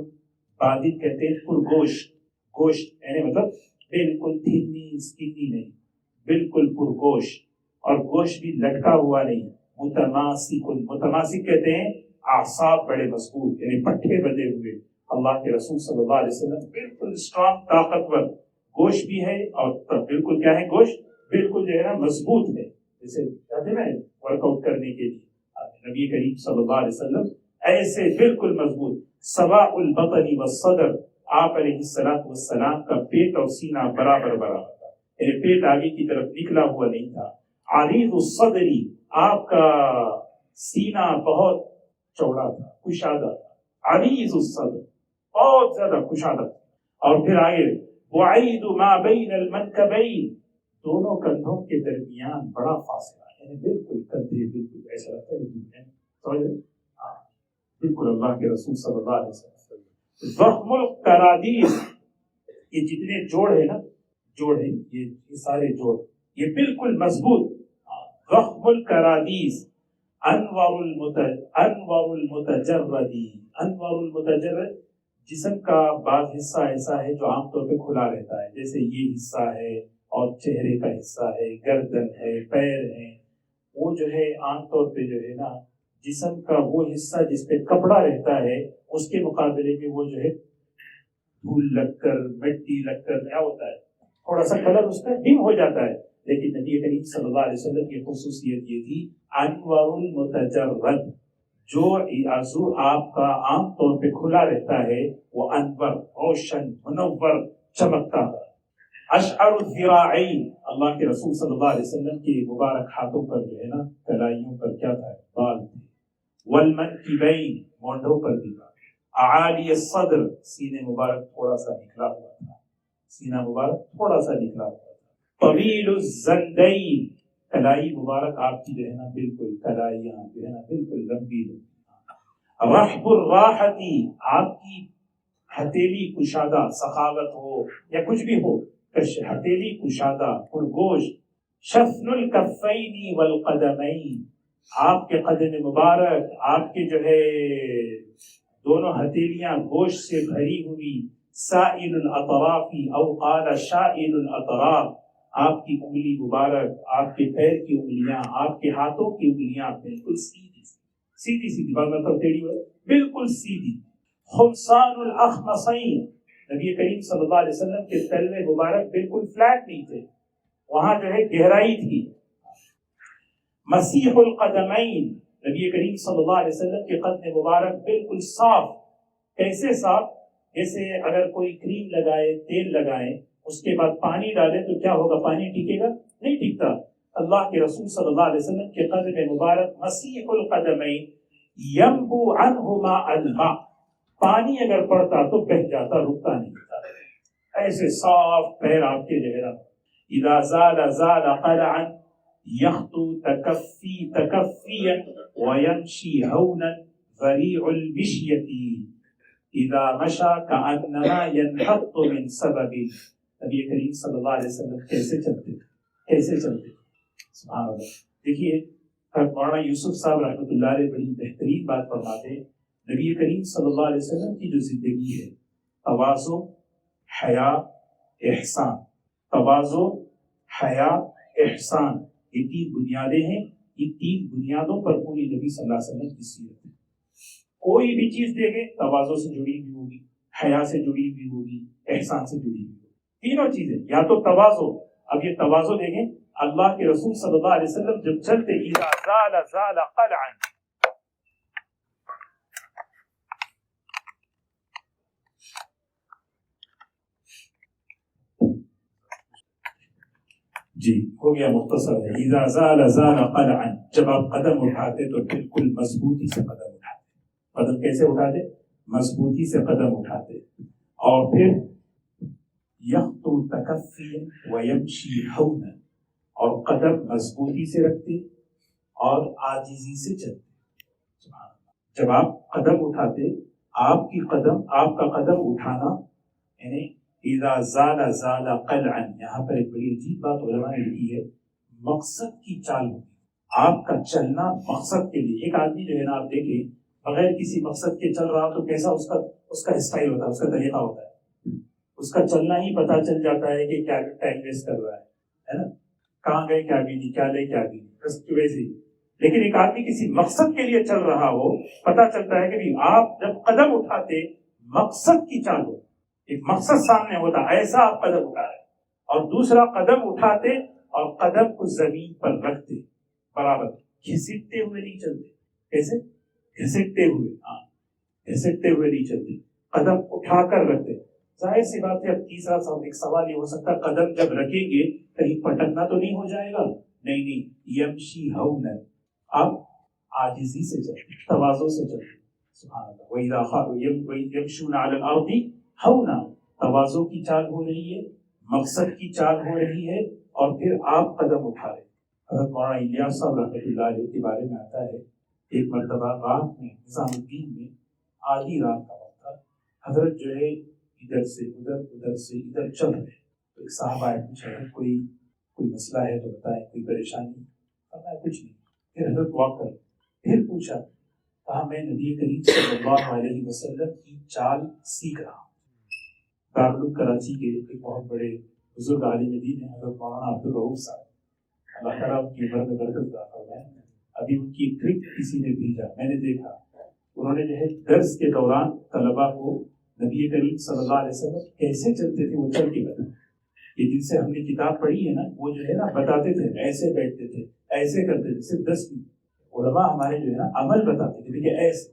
بادن کہتے ہیں پرگوشت، گوشت یعنی مطلب بالکل تھنی اسکینی نہیں، بالکل پرگوشت، اور گوشت بھی لٹکا ہوا نہیں، متماسک، متماسک کہتے ہیں اعصاب بڑے مضبوط یعنی پٹھے بندھے ہوئے، اللہ کے رسول صلی اللہ علیہ وسلم بالکل اسٹرانگ طاقتور، گوشت بھی ہے اور بالکل کیا ہے، گوشت بالکل جو ہے نا مضبوط ہے، جیسے کہتے ہیں نا ورک آؤٹ کرنے کے لیے، نبی کریم صلی اللہ علیہ وسلم ایسے بالکل مضبوط، سواء البطن والصدر، آپ علیہ السلام کا پیٹ اور سینہ برابر برابر تھا، یعنی پیٹ آگے کی طرف نکلا ہوا نہیں تھا، عریض الصدری، آپ کا سینہ بہت چوڑا تھا، کشادہ تھا، عریض الصدر، بہت زیادہ کشادہ تھا، اور پھر آگے وعید ما بین المنکبین، دونوں کندھوں کے درمیان بڑا فاصلہ، یعنی بالکل کندھے بالکل ایسا لگتا ہے سمجھ رہے؟ بالکل اللہ کے رسول صلی اللہ علیہ وسلم، ضخم القرادیس، یہ جتنے جوڑ ہیں نا، جوڑ ہیں یہ سارے جوڑ، یہ بالکل مضبوط، ضخم القرادیس، انور المتجردی، انور المتجرد، جسم کا بعض حصہ ایسا ہے جو عام طور پہ کھلا رہتا ہے، جیسے یہ حصہ ہے اور چہرے کا حصہ ہے، گردن ہے، پیر ہیں، وہ جو ہے عام طور پہ جو ہے نا جسم کا وہ حصہ جس پہ کپڑا رہتا ہے، اس کے مقابلے میں وہ جو ہے دھول لگ کر، مٹی لگ کر کیا ہوتا ہے، تھوڑا سا کلر اس کا ڈم ہو جاتا ہے، لیکن نبی کریم صلی اللہ علیہ وسلم کی خصوصیت یہ تھی انور المتجرد، جو عضو آپ کا عام طور پہ کھلا رہتا ہے وہ انور، روشن، منور، چمکتا ہے، اشعر الذراعین، اللہ کے رسول صلی اللہ علیہ وسلم کے مبارک ہاتھوں پر جو ہے نا کلائیوں پر کیا تھا، بال تھے، والمنکبین، مونڈوں پر بھی تھا، اعالی الصدر، سینے مبارک تھوڑا سا نکلا ہوا تھا، سینہ مبارک تھوڑا سا نکلا ہوا تھا، طویل الزندین، کلائی مبارک آپ کی جو ہے نا بالکل کلائیاں جو ہے نا بالکل لمبی، رحب الراحتی، آپ کی ہتھیلی کشادہ، سخاوت ہو یا کچھ بھی ہو، ہتھیلی کشادہ، پرگوش، شفن الکفین والقدمین، آپ کے قدم مبارک، آپ کے جو ہے دونوں ہتھیلیاں گوشت سے بھری ہوئی، سائل الاطراف او قال شائل الاطراف، آپ کی انگلی مبارک، آپ کے پیر کی انگلیاں، آپ کے ہاتھوں کی انگلیاں بالکل سیدھی سیدھی، بات مطلب ٹیڑھی ہوئے، بالکل سیدھی، خمسان الاخمصین، نبی کریم صلی اللہ علیہ وسلم کے تلوے مبارک بالکل فلیٹ نہیں تھے، وہاں جو ہے گہرائی تھی، مسیح القدمین، نبی کریم صلی اللہ علیہ وسلم کے قدم مبارک بالکل صاف، کیسے صاف، جیسے اگر کوئی کریم لگائے، تیل لگائے، اس کے بعد پانی ڈالے تو کیا ہوگا، پانی ٹکے گا؟ نہیں ٹکتا، اللہ کے رسول صلی اللہ علیہ وسلم کے قدم مبارک مسیح القدمین، ینبو عنہما الماء، پانی اگر پڑتا تو بہہ جاتا، رکتا نہیں تھا، ایسے صاف پیر آپ کے جو ہے نا، اذا زال زال قلعا یخطو تکفیا ویمشی ہونا ذریع المشیتی، اذا مشا کانما ینحط من سبب، نبی کریم صلی اللہ علیہ وسلم کیسے چلتے، سبحان اللہ۔ دیکھیے مولانا یوسف صاحب رحمۃ اللہ علیہ بڑی بہترین بات فرماتے ہیں، نبی کریم صلی اللہ علیہ وسلم کی جو زندگی ہے، تواضع، حیا، احسان، تواضع، حیا، احسان، یہ تین بنیادیں ہیں، یہ تین بنیادوں پر پوری نبی صلی اللہ علیہ وسلم کی سیرت ہے، کوئی بھی چیز دیکھیں تواضع سے جڑی ہوئی ہوگی، حیا سے جڑی ہوئی ہوگی، احسان سے جڑی ہوئی ہوگی، تینوں چیزیں، یا تو تواضع، اب یہ تواضع دیکھیں اللہ کے رسول صلی اللہ علیہ وسلم جب چلتے اذا زال زال قلعا، جی ہو گیا مختصر ہے، اذا زال زال قلعا، جب آپ قدم اٹھاتے تو بالکل مضبوطی سے قدم اٹھاتے، قدم کیسے اٹھاتے؟ مضبوطی سے قدم اٹھاتے، اور پھر یخطو تکفیا ویمشی ہونا، اور قدم مضبوطی سے رکھتے اور عاجزی سے چلتے، جب آپ قدم اٹھاتے، آپ کا قدم اٹھانا یعنی اذا زال زال قلعا، یہاں پر ایک بڑی عجیب بات علماء نے لکھی ہے، مقصد کی چال ہوتی ہے، آپ کا چلنا مقصد کے لیے۔ ایک آدمی جو ہے نا آپ دیکھیں بغیر کسی مقصد کے چل رہا تو کیسا اس کا اسٹائل ہوتا ہے، اس کا طریقہ ہوتا ہے، اس کا چلنا ہی پتہ چل جاتا ہے کہ کیا ٹائم ویسٹ کر رہا ہے نا، کہاں گئے کیا بھی نہیں، کیا لے کیا بھی نہیں، بس ویسے ہی۔ لیکن ایک آدمی کسی مقصد کے لیے چل رہا ہو، پتہ چلتا ہے کہ آپ جب قدم اٹھاتے مقصد کی چال ہو، ایک مقصد سامنے ہوتا ایسا آپ قدم اٹھا رہے، اور دوسرا قدم اٹھاتے اور قدم کو زمین پر رکھتے برابر، گھسیٹتے ہوئے نہیں چلتے۔ کیسے؟ گھسیٹتے ہوئے، ہاں گھسیٹتے ہوئے نہیں چلتے، قدم اٹھا کر رکھتے۔ ظاہر سی بات ہے، اب تیسرا ایک سوال یہ ہو سکتا ہے، قدم جب رکھیں گے کہیں پٹکنا تو نہیں ہو جائے گا؟ نہیں، یمشی ہونا، آپ عاجزی سے چلتے، تواضع سے چلتے۔ سبحان اللہ، وَإِذَا يَمْشُونَ عَلَى الْأَرْضِ هَوْنًا، تواضع کی چال ہو رہی ہے، مقصد کی چال ہو رہی ہے، اور پھر آپ قدم اٹھا رہے۔ حضرت مولانا الیاس صاحب رحمۃ اللہ علیہ کے بارے میں آتا ہے، ایک مرتبہ رات میں نظام الدین میں آدھی رات کا وقت تھا، حضرت جو ہے ادھر سے ادھر، ادھر سے ادھر چل رہے، تو ایک صاحب آئے، پوچھا کوئی مسئلہ ہے تو بتائیں، کوئی پریشانی؟ فرمایا کچھ نہیں۔ پھر حضرت واک کر پھر پوچھا، کہا میں نبی کریم صلی اللہ علیہ وسلم کی چال سیکھ رہا ہوں۔ دارالعلوم کراچی کے ایک بہت بڑے بزرگ عالم دین ہیں حضرت مولانا عبدالرؤوف صاحب، اللہ تعالیٰ ان کی عمر میں برکت عطا فرمائے۔ ابھی ان کی ٹرک کسی نے بھیجا، میں نے دیکھا، انہوں نے جو ہے درس کے دوران طلباء کو نبی کریم صلی اللہ علیہ وسلم کیسے چلتے تھے وہ چل کے بتائیں۔ یہ جن سے ہم نے کتاب پڑھی ہے نا، وہ جو ہے نا بتاتے تھے، ایسے بیٹھتے تھے، ایسے کرتے تھے، صرف 10 منٹ۔ علماء ہمارے جو ہے نا عمل بتاتے تھے کہ ایسے،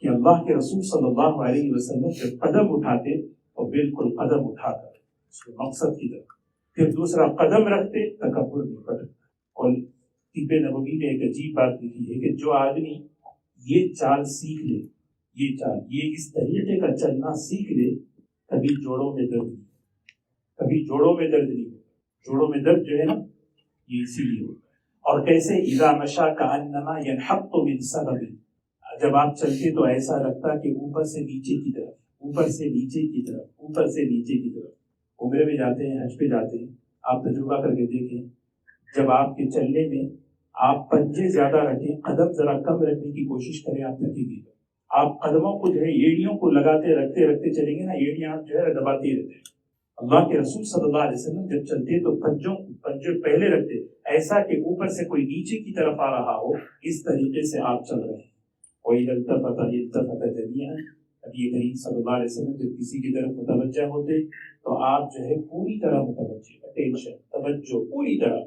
کہ اللہ کے رسول صلی اللہ علیہ وسلم جب قدم اٹھاتے تو بالکل قدم اٹھا کر اس کے مقصد کی طرف، پھر دوسرا قدم رکھتے تکبر نہیں پڑتا۔ اور طب نبوی نے ایک عجیب بات لکھی ہے کہ جو آدمی یہ چال سیکھ لے، یہ چال، یہ اس طریقے کا چلنا سیکھ لے، کبھی جوڑوں میں درد نہیں، کبھی جوڑوں میں درد نہیں ہوتا۔ جوڑوں میں درد جو ہے نا یہ اسی لیے ہوتا ہے۔ اور کیسے اذا مشا کانما ينحط من سبب، جب آپ چلتے تو ایسا لگتا کہ اوپر سے نیچے کی طرف، اوپر سے نیچے کی طرف، اوپر سے نیچے کی طرف۔ عمرے میں جاتے ہیں، حج پہ جاتے ہیں، آپ تجربہ کر کے دیکھیں، جب آپ کے چلنے میں آپ پنجے زیادہ رکھیں، قدم ذرا کم رکھنے کی کوشش کریں، آپ تھکیں گے۔ آپ قدموں کو جو ہے ایڑیوں کو لگاتے رکھتے چلیں گے نا، ایڑیاں جو ہے دباتے رہتے ہیں۔ اللہ کے رسول صلی اللہ علیہ وسلم جب چلتے تو پنجے پہلے رکھتے، ایسا کہ اوپر سے کوئی نیچے کی طرف آ رہا ہو، اس طریقے سے آپ چل رہے ہیں۔ وَإِذَا الْتَفَتَ جَمِيعًا، نبی کریم صلی اللہ علیہ وسلم جب کسی کی طرف متوجہ ہوتے تو آپ جو ہے پوری طرح متوجہ، اٹینشن، توجہ پوری طرح،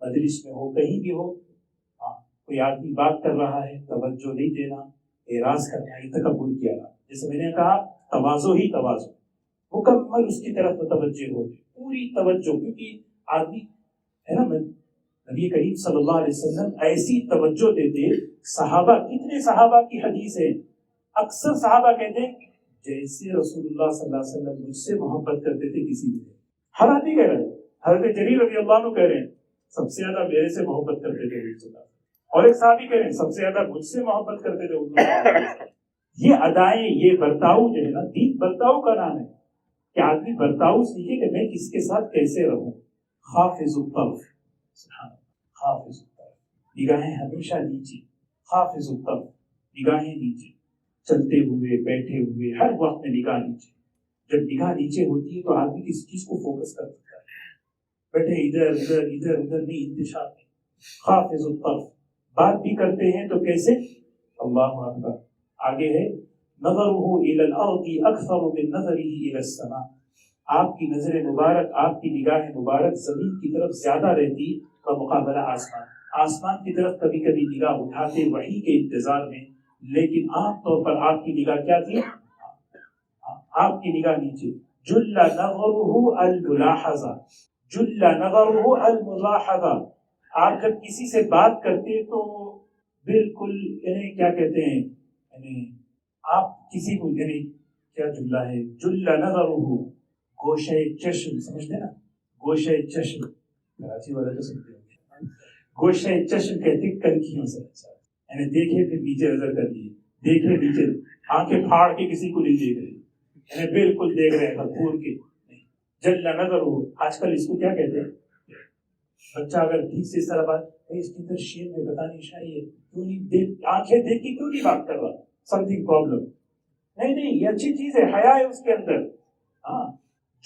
مجلس میں ہو، کہیں بھی ہو، کوئی آدمی بات کر رہا ہے، توجہ نہیں دینا، اعراض کرنا، یہ تکبر کیا رہا۔ جیسے میں نے کہا تواضع ہی تواضع، مکمل اس کی طرف متوجہ ہوتے، پوری توجہ، کیونکہ آدمی ہے نا، نبی کریم صلی اللہ علیہ وسلم ایسی توجہ دیتے۔ صحابہ، کتنے صحابہ کی حدیث ہے، اکثر صحابہ کہتے ہیں جیسے رسول اللہ صلی اللہ علیہ وسلم مجھ سے محبت کرتے تھے کسی بھی، ہر آدمی کہہ رہے ہیں، حضرت جریر رضی اللہ عنہ کہہ رہے ہیں سب سے زیادہ میرے سے محبت کرتے تھے رسول اللہ، اور ایک صحابی کہہ رہے ہیں سب سے زیادہ مجھ سے محبت کرتے تھے حضور صلی اللہ علیہ وسلم۔ یہ ادائیں، یہ برتاؤ جو ہے نا، دین برتاؤ کا نام ہے، کہ آدمی برتاؤ سیکھے کہ میں کس کے ساتھ کیسے رہوں۔ خافض الطرف، سبحان اللہ، خافض الطرف، نگاہیں ہمیشہ نیچے، خافض الطرف، نگاہیں نیچے، چلتے ہوئے، بیٹھے ہوئے، ہر وقت میں نگاہ نیچے۔ جب نگاہ نیچے ہوتی ہے تو آدمی کسی چیز کو فوکس کر سکتا ہے، بیٹھے ادھر ادھر ادھر ادھر نہیں، انتشار نہیں۔ خافض الطرف، بات بھی کرتے ہیں تو کیسے؟ اللہ اکبر، آگے ہے نظرہ الی الارض اکثر من نظرہ الی السماء، آپ کی نظر مبارک، آپ کی نگاہ مبارک زمین کی طرف زیادہ رہتی بمقابلہ آسمان۔ آسمان کی طرف کبھی کبھی نگاہ اٹھاتے وحی کے انتظار میں، لیکن عام طور پر آپ کی نگاہ کیا تھی؟ آپ کی نگاہ نیچے۔ جل نظرہ الملاحظہ، جل نظرہ الملاحظہ، آپ جب کسی سے بات کرتے تو بالکل یعنی کیا کہتے ہیں، یعنی آپ کسی کو، یعنی کیا جملہ ہے، جل نظرہ، گوشہ چشم، سمجھتے نا، گوشہ چشم، کراچی والے تو سمجھتے ہیں، گوشہ چشم کہتے کنکھیوں سے، اچھا یعنی دیکھے پھر نیچے نظر کر لیے، دیکھے نیچے، آنکھیں پھاڑ کے کسی کو نہیں دیکھ رہے، انہیں بالکل دیکھ رہے ہیں دور کے. جل نظر ہو. آج کل اس کو کیا کہتے ہیں؟ بچہ اگر ٹھیک سے اس طرح بات اس کے اندر شیر میں بتانی چاہیے کیوں نہیں دیکھ, آنکھیں دیکھ کے کیوں نہیں بات کر رہا, سم تھنگ پرابلم. نہیں یہ اچھی چیز ہے, حیا ہے اس کے اندر. ہاں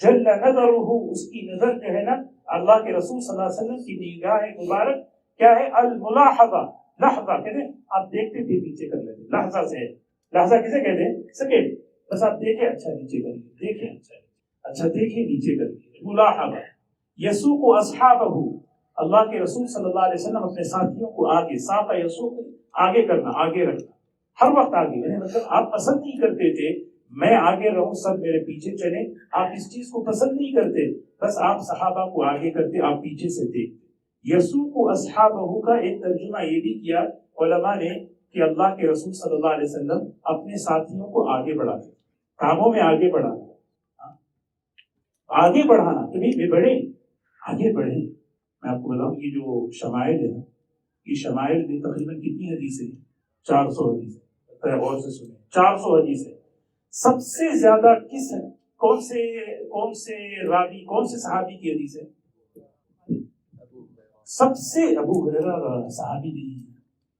جل نظر ہو, اس کی نظر جو ہے نا اللہ کے رسول صلی اللہ علیہ وسلم کی نگاہ مبارک کیا ہے؟ الملاحظہ, لحظہ کہتے ہیں آپ دیکھتے تھے نیچے کر لیتے, لحظہ سے ہے. لحظہ کسے کہتے ہیں؟ سیکنڈ. بس آپ دیکھیں اچھا نیچے کر لیتے, دیکھیں اچھا دیکھیں نیچے کر لیتے, ملاحظہ. یسوق اصحابہ, اللہ کے رسول صلی اللہ علیہ وسلم اپنے ساتھیوں کو آگے, ساق یسوق آگے کرنا, آگے رکھنا, ہر وقت آگے. یعنی مطلب آپ پسند نہیں کرتے تھے میں آگے رہوں سب میرے پیچھے چلیں, آپ اس چیز کو پسند نہیں کرتے, بس آپ صحابہ کو آگے کرتے, آپ پیچھے سے دیکھتے. یسوق اصحابہ کا ایک ترجمہ یہ بھی کیا علماء نے کہ اللہ کے رسول صلی اللہ علیہ وسلم اپنے ساتھیوں کو آگے بڑھاتے, کاموں میں آگے بڑھانا, آگے بڑھانا کہ بھی بڑھیں, آگے بڑھیں. میں آپ کو بتاؤں یہ جو شمائل ہے نا, یہ شمائل میں تقریباً کتنی حدیثیں ہیں؟ 400 حدیثیں. غور سے سنیں, 400 حدیثیں. سب سے زیادہ کون سے راوی, کون سے صحابی کی حدیث ہے؟ سب سے ابو ہریرہ صحابی نہیں,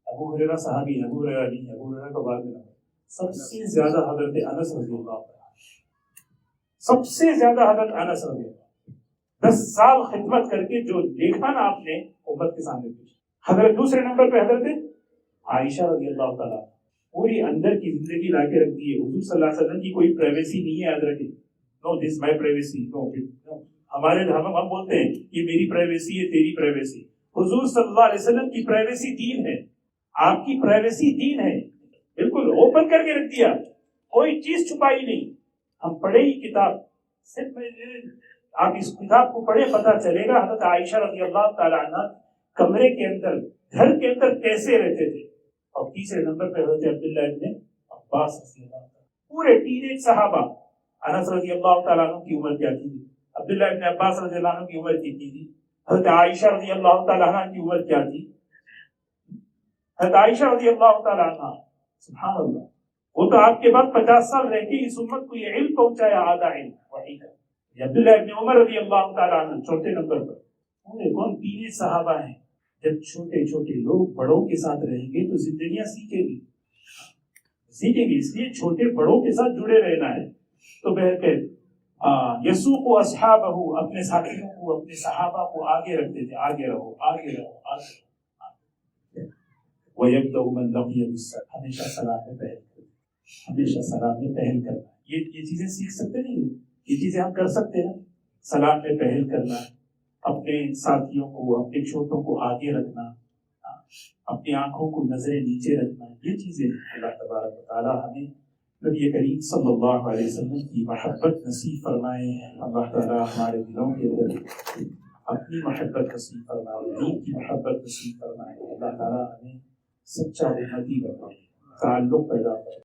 ابو ہریرہ صحابی, ابو ہریرہ نہیں, ابو ہریرہ کا بعد میں. سب سے زیادہ حضرت انس رضی اللہ عنہ, سب سے زیادہ حضرت انس رضی اللہ, 10 سال خدمت کر کے جو دیکھا نا آپ نے امت کے سامنے پیش. حضرت دوسرے نمبر پہ حضرت عائشہ رضی اللہ تعالیٰ, پوری اندر کی زندگی لا کے رکھ دی ہے. حضور صلی اللہ علیہ وسلم کی کوئی پرائیویسی نہیں ہے, یاد رکھیں. نو دس مائی پرائیویسی, نو. ہمارے ہم بولتے ہیں یہ میری پرائیویسی ہے, تیری پرائیویسی. حضور صلی اللہ علیہ وسلم کی پرائیویسی دین ہے, آپ کی پرائیویسی دین ہے. بالکل اوپن کر کے رکھ دیا, کوئی چیز چھپائی نہیں. ہم پڑھے ہی کتاب, صرف آپ اس کتاب کو پڑھے پتہ چلے گا حضرت عائشہ رضی اللہ تعالیٰ عنہ کمرے کے اندر, گھر کے اندر کیسے رہتے تھے. اور تیسرے نمبر پہ حضرت عبداللہ ابن عباس رضی اللہ تعالیٰ, پورے ٹین صحابہ. انس رضی اللہ تعالیٰ عنہ کی عمر کیا تھی, عبداللہ ابن عباس رضی اللہ عنہ کی عمر کتنی تھی, حضرت عائشہ رضی اللہ تعالیٰ عنہ کی عمر کیا تھی. حضرت عائشہ رضی اللہ تعالیٰ عنہ, سبحان اللہ, وہ تو آپ کے بعد 50 سال رہ کے اس امت کو یہ علم پہنچایا, آدھا علم وحی کا. عبداللہ ابن عمر رضی اللہ تعالیٰ عنہ چوتھے نمبر پر. پورے کون؟ 3 صحابہ ہیں. جب چھوٹے چھوٹے لوگ بڑوں کے ساتھ رہیں گے تو زندگیاں سیکھیں گی, اس لیے چھوٹے بڑوں کے ساتھ جڑے رہنا ہے. تو بہرکیف یسوق اصحابہ, اپنے ساتھیوں کو, اپنے صحابہ کو آگے رکھتے تھے, آگے رہو, آگے رہو, آگے رہو. وَيَبْدَأُ مَنْ لَقِيَ بِالسَّلَامِ, ہمیشہ سلام میں پہل کرنا, ہمیشہ سلام میں پہل کرنا. یہ چیزیں سیکھ سکتے نہیں, یہ چیزیں ہم کر سکتے ہیں. سلام میں پہل کرنا, اپنے ساتھیوں کو, اپنے چھوٹوں کو آگے رکھنا, اپنی آنکھوں کو نظریں نیچے رکھنا, یہ چیزیں اللہ تبارک و تعالیٰ ہمیں نبی کریم صلی اللہ علیہ وسلم کی محبت نصیب فرمائے. اللہ تعالیٰ ہمارے دلوں کے اندر اپنی محبت نصیب فرمائے, دین کی محبت نصیب فرمائے. اللہ تعالیٰ ہمیں سچا امتی بنائے, تعلق پیدا کرے.